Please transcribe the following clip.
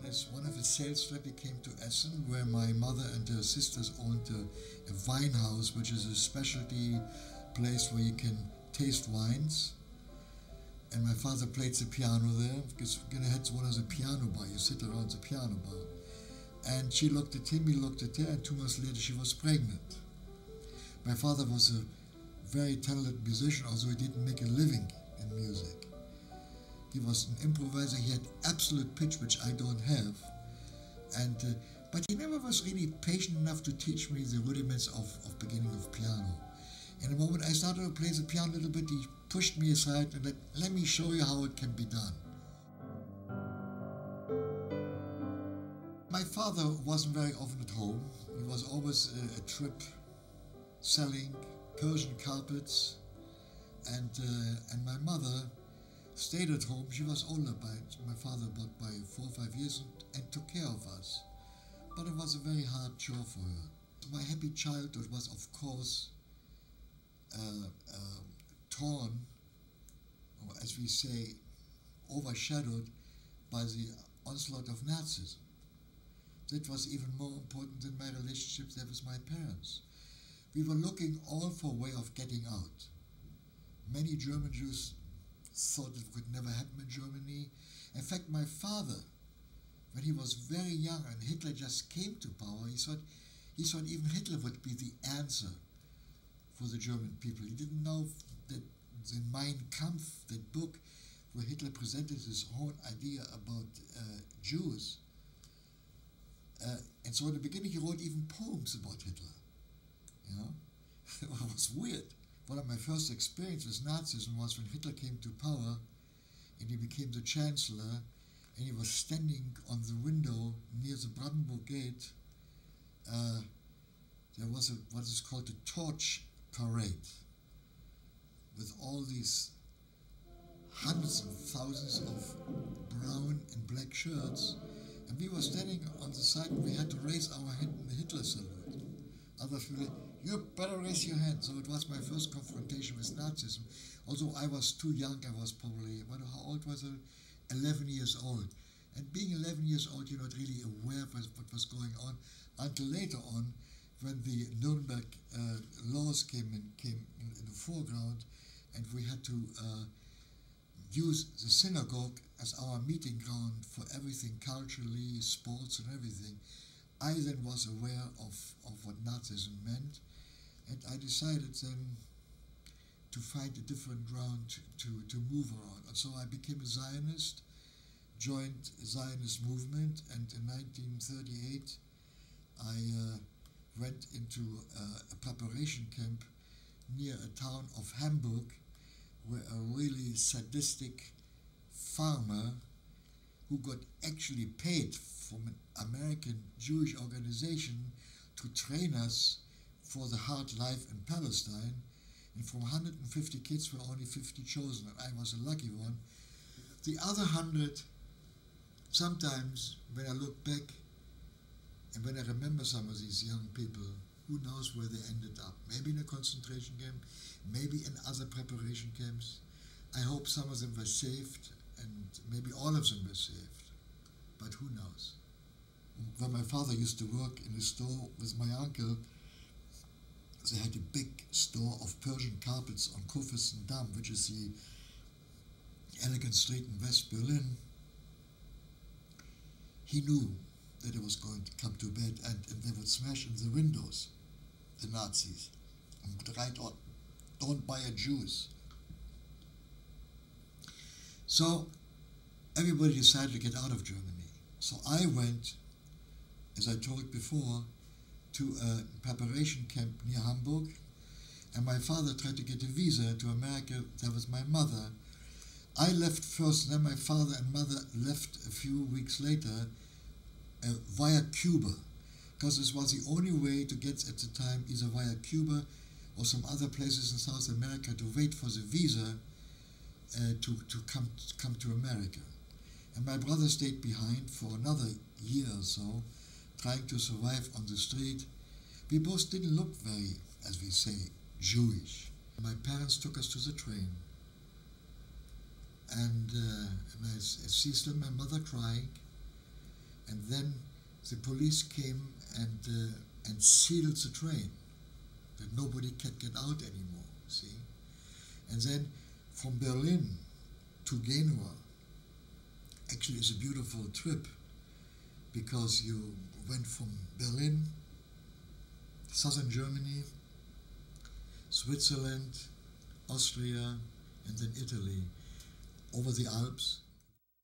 as one of his sales rep, he came to Essen, where my mother and her sisters owned a wine house, which is a specialty place where you can taste wines. And my father played the piano there, because we had one of the piano bar. You sit around the piano bar. And she looked at him, he looked at her, and 2 months later she was pregnant. My father was a very talented musician, although he didn't make a living in music. He was an improviser. He had absolute pitch, which I don't have. But he never was really patient enough to teach me the rudiments of beginning of piano. And the moment I started to play the piano a little bit, he pushed me aside and said, let me show you how it can be done. My father wasn't very often at home. He was always a trip selling Persian carpets, and my mother stayed at home. She was older my father about by 4 or 5 years and took care of us. But it was a very hard chore for her. My happy childhood was, of course, torn, or as we say, overshadowed by the onslaught of Nazism. That was even more important than my relationship there with my parents. We were looking all for a way of getting out. Many German Jews thought it could never happen in Germany. In fact, my father, when he was very young and Hitler just came to power, he thought even Hitler would be the answer for the German people. He didn't know that the Mein Kampf, that book where Hitler presented his own idea about Jews. And so in the beginning he wrote even poems about Hitler. You know, it was weird. One of my first experiences with Nazism was when Hitler came to power and he became the Chancellor, and he was standing on the window near the Brandenburg Gate. There was what is called a torch parade with all these hundreds and thousands of brown and black shirts, and we were standing on the side and we had to raise our hand in the Hitler salute. Others were like, you better raise your hand. So it was my first confrontation with Nazism. Although I was too young, I was probably, how old was I? 11 years old. And being 11 years old, you're not really aware of what was going on until later on, when the Nuremberg laws came in the foreground, and we had to use the synagogue as our meeting ground for everything culturally, sports and everything. I then was aware of what Nazism meant, and I decided then to find a different ground to move around. And so I became a Zionist, joined the Zionist movement, and in 1938 I went into a preparation camp near a town of Hamburg, where a really sadistic farmer who got actually paid from an American Jewish organization to train us for the hard life in Palestine, and from 150 kids were only 50 chosen, and I was a lucky one. The other 100, sometimes when I look back and when I remember some of these young people, who knows where they ended up? Maybe in a concentration camp, maybe in other preparation camps. I hope some of them were saved, and maybe all of them were saved, but who knows? When my father used to work in a store with my uncle, they had a big store of Persian carpets on Kurfürstendamm, which is the elegant street in West Berlin. He knew that it was going to come to bed, and they would smash in the windows, the Nazis, and would write on, "Don't buy a Jews." So everybody decided to get out of Germany. So I went, as I told before, to a preparation camp near Hamburg, and my father tried to get a visa to America. That was my mother. I left first, and then my father and mother left a few weeks later via Cuba, because this was the only way to get at the time, either via Cuba or some other places in South America, to wait for the visa to come to America. And my brother stayed behind for another year or so, trying to survive on the street. We both didn't look very, as we say, Jewish. My parents took us to the train, and I see still my mother crying, And then the police came and sealed the train, that nobody can get out anymore, see? And then from Berlin to Genoa actually is a beautiful trip, because you went from Berlin, southern Germany, Switzerland, Austria, and then Italy, over the Alps,